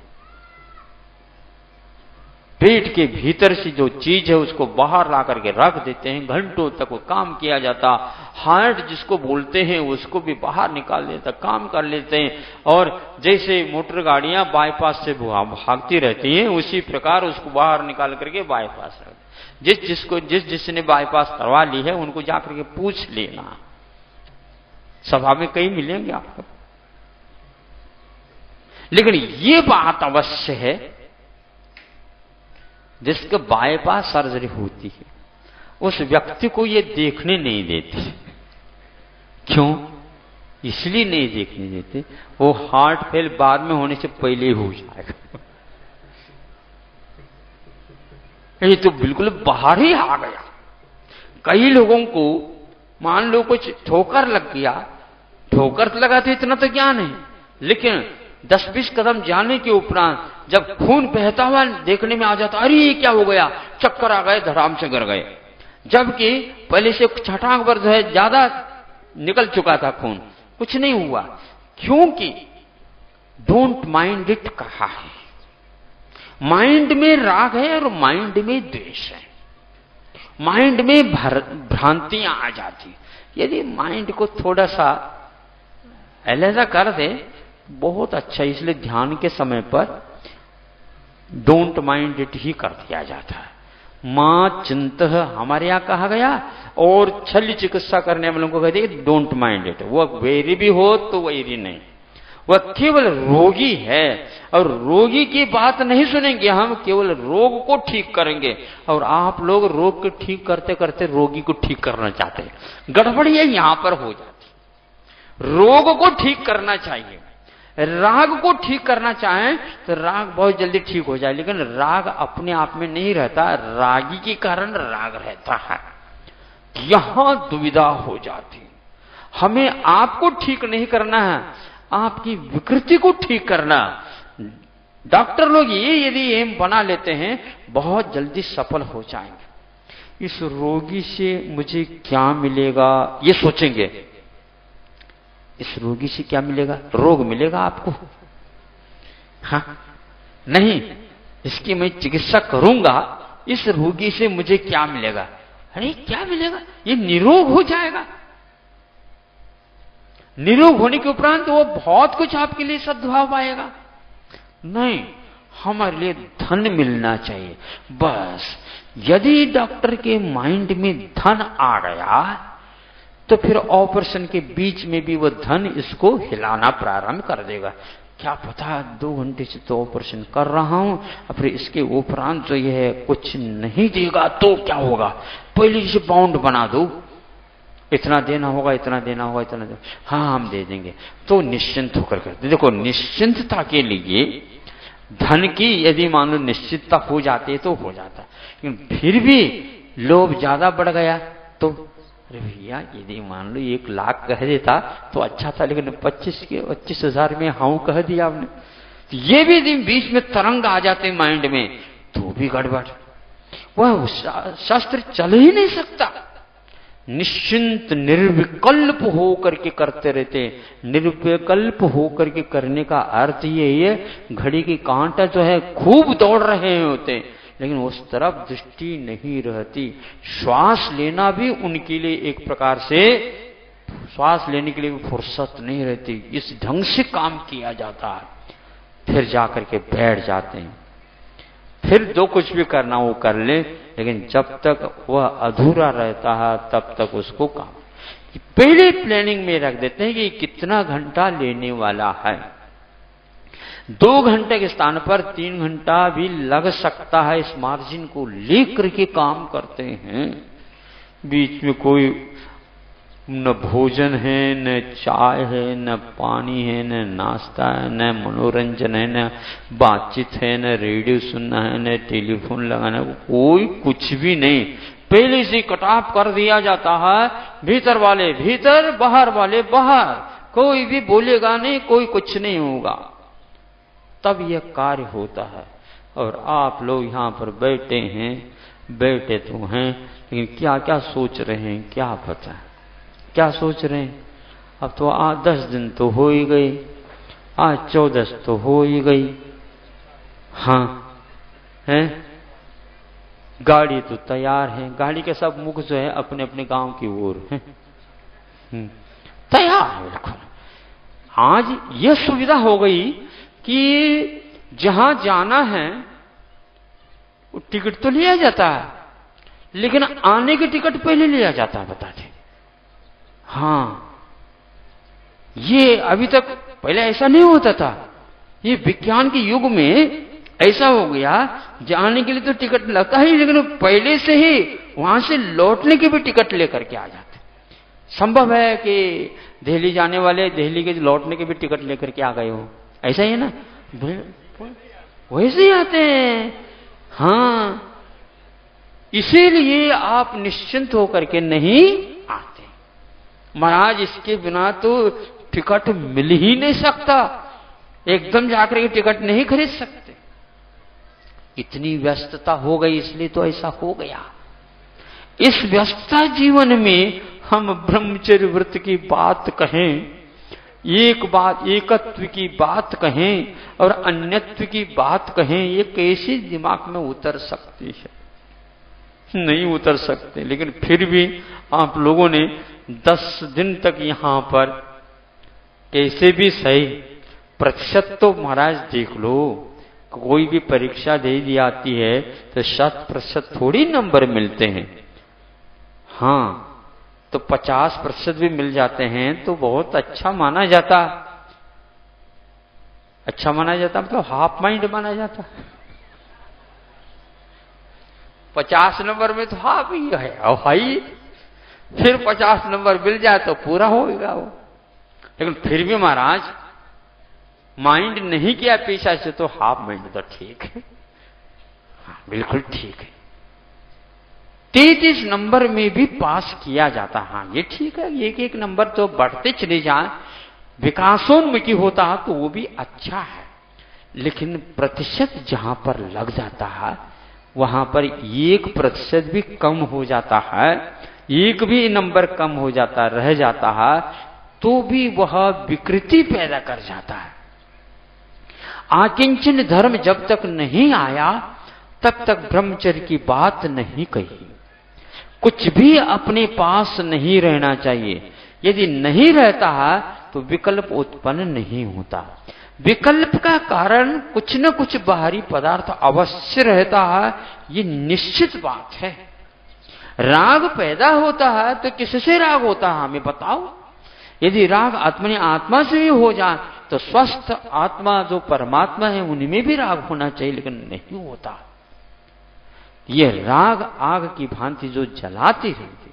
पेट के भीतर से जो चीज है उसको बाहर ला करके रख देते हैं, घंटों तक वो काम किया जाता। हार्ट जिसको बोलते हैं उसको भी बाहर निकाल देता, काम कर लेते हैं। और जैसे मोटर गाड़ियां बाईपास से भागती रहती हैं, उसी प्रकार उसको बाहर निकाल करके बाईपास रख। जिसने बाईपास करवा ली है उनको जाकर के पूछ लेना, सभा में कई मिलेंगे आपको। लेकिन ये बात अवश्य है, जिसके बाईपास सर्जरी होती है उस व्यक्ति को ये देखने नहीं देते। क्यों? इसलिए नहीं देखने देते, वो हार्ट फेल बाद में होने से पहले ही हो जाएगा। ये तो बिल्कुल बाहर ही आ गया। कई लोगों को मान लो कुछ ठोकर लग गया, ठोकर तो लगा था इतना तो ज्ञान है, लेकिन 10-20 कदम जाने के उपरांत जब खून बहता हुआ देखने में आ जाता, अरे ये क्या हो गया, चक्कर आ गए, धड़ाम से गिर गए। जबकि पहले से छटाक पर जो है ज्यादा निकल चुका था खून, कुछ नहीं हुआ। क्योंकि डोंट माइंड इट कहा है। माइंड में राग है और माइंड में द्वेष है, माइंड में भ्रांतियां आ जाती। यदि माइंड को थोड़ा सा अलहदा कर दे बहुत अच्छा, इसलिए ध्यान के समय पर डोंट माइंड इट ही कर दिया जाता है। मां चिंत हमारे यहां कहा गया, और शल्य चिकित्सा करने वालों को कहते हैं डोंट माइंड इट। वह वैरी भी हो तो वैरी नहीं, वह केवल रोगी है, और रोगी की बात नहीं सुनेंगे हम, केवल रोग को ठीक करेंगे। और आप लोग रोग को ठीक करते करते रोगी को ठीक करना चाहते हैं, गड़बड़ी यहां पर हो जाती। रोग को ठीक करना चाहिए, राग को ठीक करना चाहें तो राग बहुत जल्दी ठीक हो जाए, लेकिन राग अपने आप में नहीं रहता, रागी के कारण राग रहता है। यहां दुविधा हो जाती। हमें आपको ठीक नहीं करना है, आपकी विकृति को ठीक करना। डॉक्टर लोग ये यदि एम बना लेते हैं बहुत जल्दी सफल हो जाएंगे। इस रोगी से मुझे क्या मिलेगा ये सोचेंगे, इस रोगी से क्या मिलेगा, रोग मिलेगा आपको। हाँ नहीं, इसकी मैं चिकित्सा करूंगा, इस रोगी से मुझे क्या मिलेगा। अरे क्या मिलेगा, ये निरोग हो जाएगा। निरोग होने के उपरांत वो बहुत कुछ आपके लिए सद्भाव पाएगा। नहीं, हमारे लिए धन मिलना चाहिए बस। यदि डॉक्टर के माइंड में धन आ गया तो फिर ऑपरेशन के बीच में भी वह धन इसको हिलाना प्रारंभ कर देगा। क्या पता 2 घंटे से तो ऑपरेशन कर रहा हूं, फिर इसके उपरांत जो यह कुछ नहीं देगा तो क्या होगा, पहले से बाउंड बना दो, इतना देना होगा, इतना देना होगा, इतना देना। हाँ हम दे देंगे, तो निश्चिंत होकर करते। देखो निश्चिंतता के लिए धन की यदि मान लो निश्चितता हो जाती है तो हो जाता, लेकिन फिर भी लोभ ज्यादा बढ़ गया तो अरे भैया यदि मान लो 1 लाख कह देता तो अच्छा था, लेकिन 25,000 में हाँ कह दिया आपने, तो ये भी दिन बीच में तरंग आ जाते माइंड में, तो भी गड़बड़। वह शास्त्र चल ही नहीं सकता। निश्चिंत निर्विकल्प होकर के करते रहते। निर्विकल्प होकर के करने का अर्थ ये है, घड़ी की कांटा जो है खूब दौड़ रहे होते, लेकिन उस तरफ दृष्टि नहीं रहती। श्वास लेना भी उनके लिए एक प्रकार से, श्वास लेने के लिए भी फुर्सत नहीं रहती। इस ढंग से काम किया जाता है, फिर जाकर के बैठ जाते हैं। फिर जो कुछ भी करना वो कर ले, लेकिन जब तक वह अधूरा रहता है तब तक उसको काम पहले प्लानिंग में रख देते हैं कि कितना घंटा लेने वाला है। 2 घंटे के स्थान पर 3 घंटा भी लग सकता है। इस मार्जिन को लेकर के काम करते हैं। बीच में कोई न भोजन है, न चाय है, न पानी है, न नाश्ता है, न मनोरंजन है, न बातचीत है, न रेडियो सुनना है, न टेलीफोन लगाना, कोई कुछ भी नहीं। पहले से कट ऑफ कर दिया जाता है। भीतर वाले भीतर, बाहर वाले बाहर, कोई भी बोलेगा नहीं, कोई कुछ नहीं होगा। तब यह कार्य होता है। और आप लोग यहां पर बैठे हैं, बैठे तो हैं, लेकिन क्या क्या सोच रहे हैं क्या पता है। क्या सोच रहे हैं? अब तो आज 10 दिन तो हो ही गई, आज 14 तो हो ही गई। हाँ है, गाड़ी तो तैयार है, गाड़ी के सब मुख जो है अपने अपने गांव की ओर है, तैयार है बिल्कुल। आज यह सुविधा हो गई कि जहां जाना है टिकट तो लिया जाता है, लेकिन आने की टिकट पहले लिया जाता है, बता दें। हाँ, ये अभी तक पहले ऐसा नहीं होता था। ये विज्ञान के युग में ऐसा हो गया, जाने के लिए तो टिकट लगता ही, लेकिन पहले से ही वहां से लौटने की भी टिकट लेकर के आ जाते। संभव है कि दिल्ली जाने वाले दिल्ली के लौटने के भी टिकट लेकर के आ गए हो, ऐसा ही है ना, वैसे ही आते हैं। हाँ, इसीलिए आप निश्चिंत होकर के नहीं आते। महाराज इसके बिना तो टिकट मिल ही नहीं सकता, एकदम जाकर के टिकट नहीं खरीद सकते। इतनी व्यस्तता हो गई, इसलिए तो ऐसा हो गया। इस व्यस्तता जीवन में हम ब्रह्मचर्य व्रत की बात कहें, एक बात एकत्व की बात कहें और अन्यत्व की बात कहें, ये कैसे दिमाग में उतर सकती है? नहीं उतर सकते। लेकिन फिर भी आप लोगों ने 10 दिन तक यहां पर कैसे भी सही प्रतिशत तो महाराज देख लो, कोई भी परीक्षा दे दी जाती है तो 100% थोड़ी नंबर मिलते हैं। हाँ, तो 50% भी मिल जाते हैं तो बहुत अच्छा माना जाता। अच्छा माना जाता मतलब हाफ माइंड माना जाता। 50 नंबर में तो हाफ ही है, और भाई फिर 50 नंबर मिल जाए तो पूरा होगा वो। लेकिन फिर भी महाराज माइंड नहीं किया पीछा से तो हाफ माइंड तो ठीक है। हाँ, बिल्कुल ठीक है। 33 नंबर में भी पास किया जाता। हाँ, ये ठीक है, एक एक नंबर तो बढ़ते चले जाए, विकासोन्मुखी होता है तो वो भी अच्छा है। लेकिन प्रतिशत जहां पर लग जाता है वहां पर 1% भी कम हो जाता है, एक भी नंबर कम हो जाता रह जाता है तो भी वह विकृति पैदा कर जाता है। आकिंचन धर्म जब तक नहीं आया तब तक ब्रह्मचर्य की बात नहीं कही। कुछ भी अपने पास नहीं रहना चाहिए। यदि नहीं रहता है तो विकल्प उत्पन्न नहीं होता। विकल्प का कारण कुछ न कुछ बाहरी पदार्थ अवश्य रहता है, ये निश्चित बात है। राग पैदा होता है तो किससे राग होता है हमें बताओ? यदि राग अपने आत्मा से ही हो जाए तो स्वस्थ आत्मा जो परमात्मा है उनमें भी राग होना चाहिए, लेकिन नहीं होता। यह राग आग की भांति जो जलाती रहती,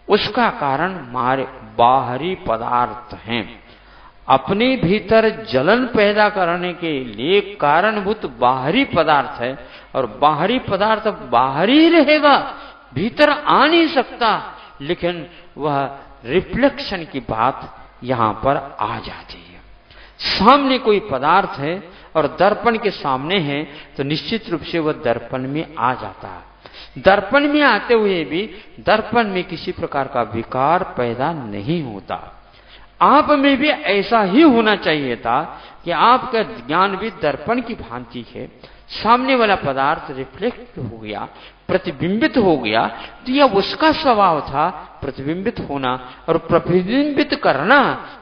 उसका कारण हमारे बाहरी पदार्थ हैं। अपने भीतर जलन पैदा करने के लिए कारणभूत बाहरी पदार्थ है, और बाहरी पदार्थ बाहर ही रहेगा, भीतर आ नहीं सकता। लेकिन वह रिफ्लेक्शन की बात यहां पर आ जाती है। सामने कोई पदार्थ है और दर्पण के सामने है तो निश्चित रूप से वह दर्पण में आ जाता है। दर्पण में आते हुए भी दर्पण में किसी प्रकार का विकार पैदा नहीं होता। आप में भी ऐसा ही होना चाहिए था कि आपका ज्ञान भी दर्पण की भांति है। सामने वाला पदार्थ रिफ्लेक्ट हो गया, प्रतिबिंबित हो गया, तो यह उसका स्वभाव था प्रतिबिंबित होना और प्रतिबिंबित करना।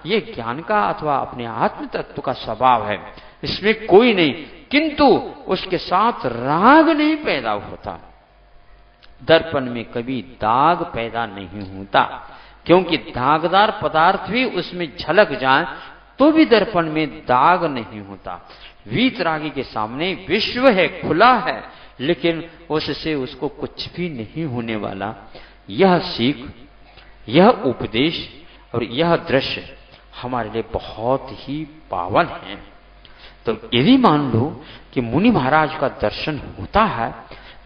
यह ज्ञान का अथवा अपने आत्म तत्व का स्वभाव है, इसमें कोई नहीं। किंतु उसके साथ राग नहीं पैदा होता। दर्पण में कभी दाग पैदा नहीं होता, क्योंकि दागदार पदार्थ भी उसमें झलक जाए तो भी दर्पण में दाग नहीं होता। वीतरागी के सामने विश्व है, खुला है, लेकिन उससे उसको कुछ भी नहीं होने वाला। यह सीख, यह उपदेश और यह दृश्य हमारे लिए बहुत ही पावन है। तो यदि मान लो कि मुनि महाराज का दर्शन होता है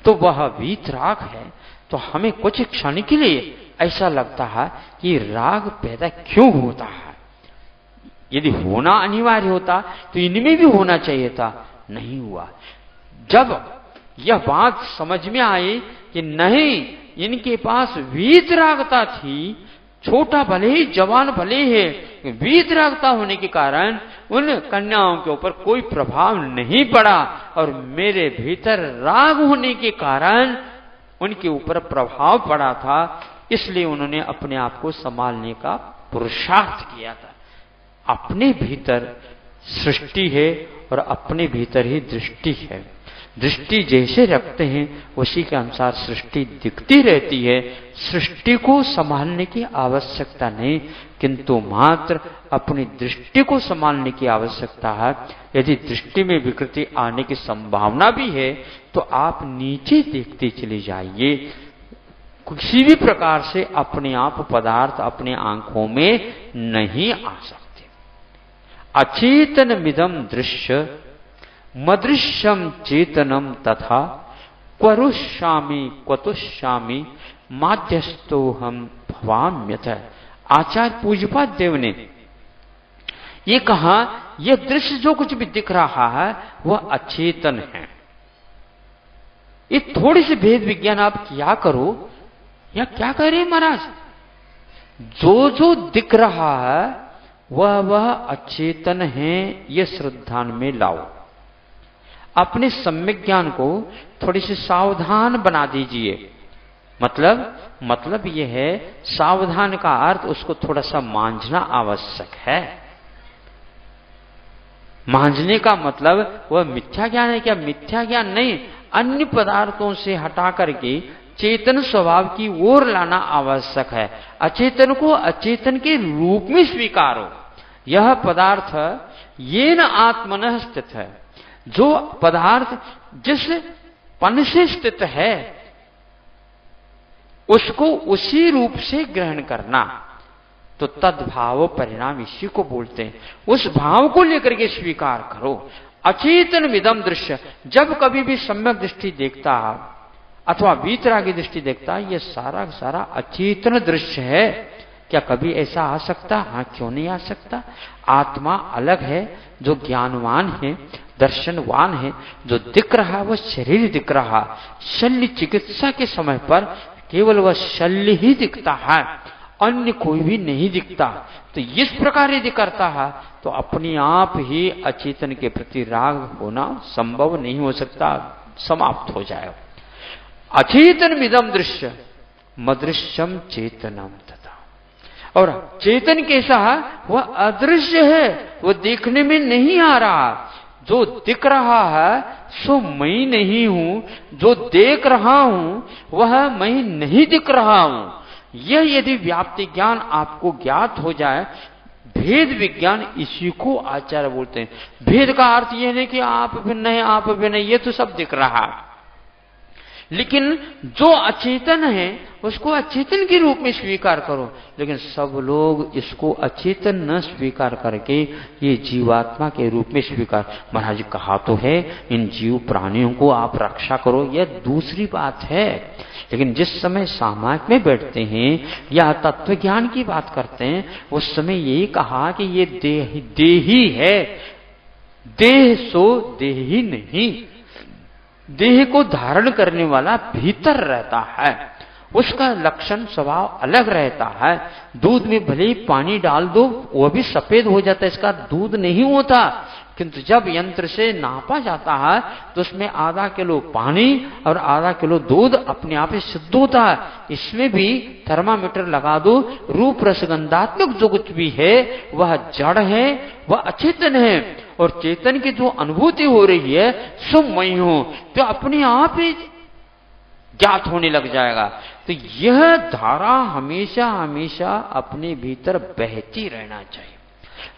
तो वह वीतराग है, तो हमें कुछ क्षण के लिए ऐसा लगता है कि राग पैदा क्यों होता है। यदि होना अनिवार्य होता तो इनमें भी होना चाहिए था, नहीं हुआ। जब यह बात समझ में आई कि नहीं, इनके पास वीतरागता थी, छोटा भले ही जवान भले है, वीतरागता होने के कारण उन कन्याओं के ऊपर कोई प्रभाव नहीं पड़ा, और मेरे भीतर राग होने के कारण उनके ऊपर प्रभाव पड़ा था, इसलिए उन्होंने अपने आप को संभालने का पुरुषार्थ किया था। अपने भीतर सृष्टि है और अपने भीतर ही दृष्टि है। दृष्टि जैसे रखते हैं उसी के अनुसार सृष्टि दिखती रहती है। सृष्टि को संभालने की आवश्यकता नहीं, किंतु मात्र अपनी दृष्टि को संभालने की आवश्यकता है। यदि दृष्टि में विकृति आने की संभावना भी है तो आप नीचे देखते चले जाइए। किसी भी प्रकार से अपने आप पदार्थ अपने आंखों में नहीं आ सकते। अचेतन मिदम दृश्य मदृश्यम चेतनम तथा क्वरुष्यामि क्वतुष्यामि माध्यस्थो हम भवाम्यथ। आचार्य पूज्यपाद देव ने ये कहा, यह दृश्य जो कुछ भी दिख रहा है वह अचेतन है। ये थोड़ी सी भेद विज्ञान आप क्या करो, या क्या कह रहे हैं महाराज, जो जो दिख रहा है वह अचेतन है, ये श्रद्धा में लाओ। अपने सम्यक ज्ञान को थोड़ी सी सावधान बना दीजिए। मतलब यह है, सावधान का अर्थ उसको थोड़ा सा मांझना आवश्यक है। मांझने का मतलब वह मिथ्या ज्ञान है क्या? मिथ्या ज्ञान नहीं, अन्य पदार्थों से हटा करके चेतन स्वभाव की ओर लाना आवश्यक है। अचेतन को अचेतन के रूप में स्वीकारो। यह पदार्थ ये न आत्मनः स्थित है। जो पदार्थ जिस पन से स्थित है उसको उसी रूप से ग्रहण करना, तो तद्भाव परिणाम इसी को बोलते हैं। उस भाव को लेकर के स्वीकार करो। अचेतन विदम दृश्य, जब कभी भी सम्यक दृष्टि देखता अथवा वीतरागी दृष्टि देखता, यह सारा सारा अचेतन दृश्य है। क्या कभी ऐसा आ सकता? हाँ, क्यों नहीं आ सकता। आत्मा अलग है, जो ज्ञानवान है, दर्शनवान है। जो दिख रहा वह शरीर दिख रहा। शल्य चिकित्सा के समय पर केवल वह शल्य ही दिखता है, अन्य कोई भी नहीं दिखता। तो इस प्रकार यदि करता है तो अपने आप ही अचेतन के प्रति राग होना संभव नहीं हो सकता, समाप्त हो जाएगा। अचेतन मिदम दृश्य मदृश्यम चेतनम तथा। और चेतन कैसा है? वह अदृश्य है, वह देखने में नहीं आ रहा। जो दिख रहा है सो मैं नहीं हूं, जो देख रहा हूं वह मैं नहीं दिख रहा हूं। यह यदि व्याप्ति ज्ञान आपको ज्ञात हो जाए, भेद विज्ञान इसी को आचार्य बोलते हैं। भेद का अर्थ यह नहीं कि आप भिन्न है आप भिन्न है, ये तो सब दिख रहा है, लेकिन जो अचेतन है उसको अचेतन के रूप में स्वीकार करो। लेकिन सब लोग इसको अचेतन न स्वीकार करके ये जीवात्मा के रूप में स्वीकार। महाराज कहा तो है इन जीव प्राणियों को आप रक्षा करो, यह दूसरी बात है। लेकिन जिस समय सामाजिक में बैठते हैं या तत्व ज्ञान की बात करते हैं, उस समय यही कहा कि ये देही है। देह सो देही नहीं, देह को धारण करने वाला भीतर रहता है, उसका लक्षण स्वभाव अलग रहता है। दूध में भले ही पानी डाल दो वह भी सफेद हो जाता है, इसका दूध नहीं होता। किंतु जब यंत्र से नापा जाता है तो उसमें आधा किलो पानी और आधा किलो दूध अपने आप ही सिद्ध होता है। इसमें भी थर्मामीटर लगा दो, रूप रसगंधात्मक जो कुछ भी है वह जड़ है, वह अचेतन है। और चेतन की जो अनुभूति हो रही है सो मैं हूं, तो अपने आप ही ज्ञात होने लग जाएगा। तो यह धारा हमेशा हमेशा अपने भीतर बहती रहना चाहिए।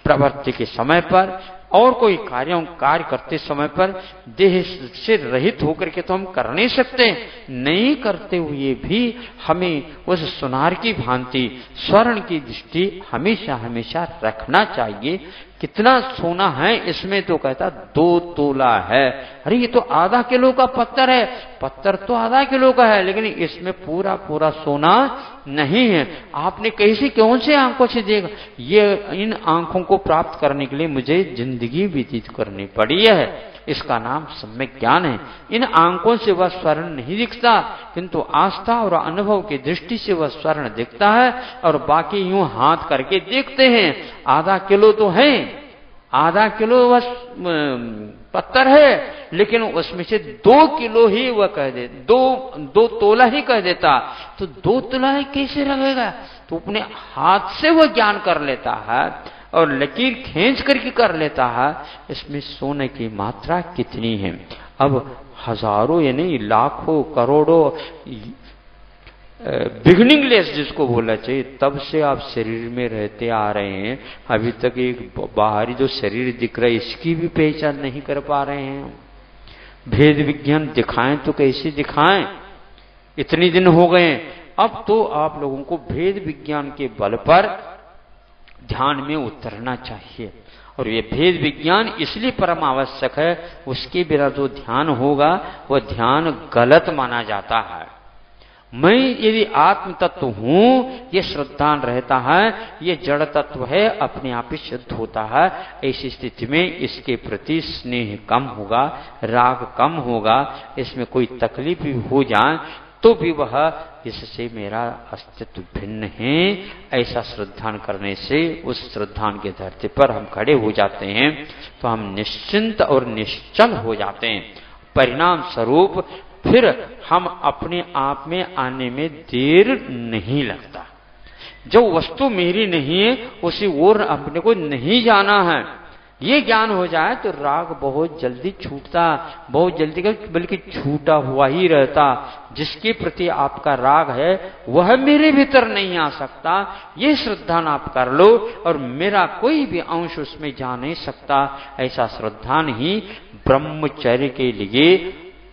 प्रवृत्ति के समय पर और कोई कार्य करते समय पर देह से रहित होकर के तो हम कर नहीं सकते। नहीं करते हुए भी हमें उस सुनार की भांति स्वर्ण की दृष्टि हमेशा हमेशा रखना चाहिए। कितना सोना है इसमें, तो कहता 2 तोला है। अरे ये तो आधा किलो का पत्थर है, पत्थर तो आधा किलो का है, लेकिन इसमें पूरा पूरा सोना नहीं है। आपने कैसी कौन से आंखों से देखा? ये इन आंखों को प्राप्त करने के लिए मुझे जिंदगी व्यतीत करनी पड़ी है। इसका नाम सम्यक ज्ञान है। इन आंखों से वह स्वर्ण नहीं दिखता, किंतु आस्था और अनुभव की दृष्टि से वह स्वर्ण दिखता है। और बाकी यूं हाथ करके देखते हैं, आधा किलो तो है, आधा किलो वह पत्थर है, लेकिन उसमें से 2 किलो ही वह कह दे, 2 तोला ही कह देता। तो 2 तोला ही कैसे लगेगा? तो अपने हाथ से वह ज्ञान कर लेता है और लकीर खींच करके कर लेता है। इसमें सोने की मात्रा कितनी है? अब हजारों यानी लाखों करोड़ों बिगिनिंगलेस जिसको बोलना चाहिए, तब से आप शरीर में रहते आ रहे हैं, अभी तक एक बाहरी जो शरीर दिख रहा है इसकी भी पहचान नहीं कर पा रहे हैं। भेद विज्ञान दिखाएं तो कैसे दिखाएं? इतने दिन हो गए। अब तो आप लोगों को भेद विज्ञान के बल पर ध्यान में उतरना चाहिए। और ये भेद विज्ञान इसलिए परम आवश्यक है, उसके बिना जो ध्यान होगा वह ध्यान गलत माना जाता है। मैं यदि आत्म तत्व हूं, ये श्रद्धान रहता है, ये जड़ तत्व है, अपने आप ही शुद्ध होता है। ऐसी स्थिति में इसके प्रति स्नेह कम होगा, राग कम होगा। इसमें कोई तकलीफ भी हो जाए तो भी वह इससे मेरा अस्तित्व भिन्न है, ऐसा श्रद्धान करने से उस श्रद्धान के धरती पर हम खड़े हो जाते हैं, तो हम निश्चिंत और निश्चल हो जाते हैं। परिणाम स्वरूप फिर हम अपने आप में आने में देर नहीं लगता। जो वस्तु मेरी नहीं है उसी ओर अपने को नहीं जाना है, ये ज्ञान हो जाए तो राग बहुत जल्दी छूटता, बहुत जल्दी बल्कि छूटा हुआ ही रहता। जिसके प्रति आपका राग है वह मेरे भीतर नहीं आ सकता, ये श्रद्धान आप कर लो, और मेरा कोई भी अंश उसमें जा नहीं सकता। ऐसा श्रद्धान ही ब्रह्मचर्य के लिए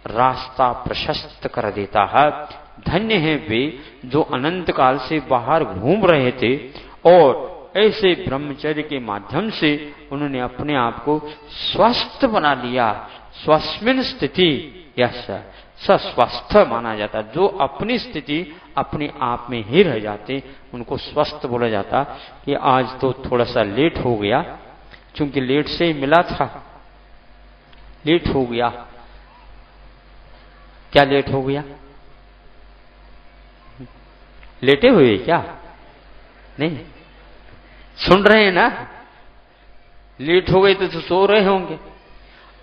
रास्ता प्रशस्त कर देता है। धन्य है वे जो अनंत काल से बाहर घूम रहे थे और ऐसे ब्रह्मचर्य के माध्यम से उन्होंने अपने आप को स्वस्थ बना लिया। स्वस्मिन स्थिति यश स्वस्थ माना जाता। जो अपनी स्थिति अपने आप में ही रह जाते उनको स्वस्थ बोला जाता। कि आज तो थोड़ा सा लेट हो गया, क्योंकि लेट से ही मिला था, लेट हो गया। क्या लेट हो गया? लेटे हुए क्या? नहीं सुन रहे हैं ना? लेट हो गए तो सो रहे होंगे।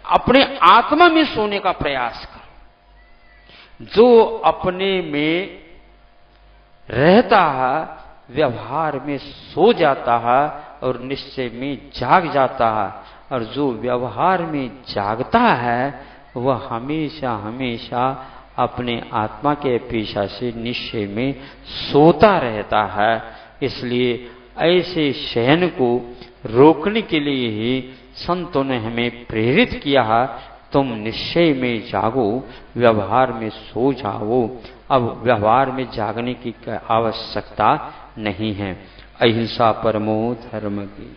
अपने आत्मा में सोने का प्रयास कर। जो अपने में रहता है व्यवहार में सो जाता है और निश्चय में जाग जाता है, और जो व्यवहार में जागता है वह हमेशा हमेशा अपने आत्मा के अपेक्षा से निश्चय में सोता रहता है। इसलिए ऐसे शयन को रोकने के लिए ही संतों ने हमें प्रेरित किया है, तुम निश्चय में जागो, व्यवहार में सो जाओ। अब व्यवहार में जागने की आवश्यकता नहीं है। अहिंसा परमो धर्म की।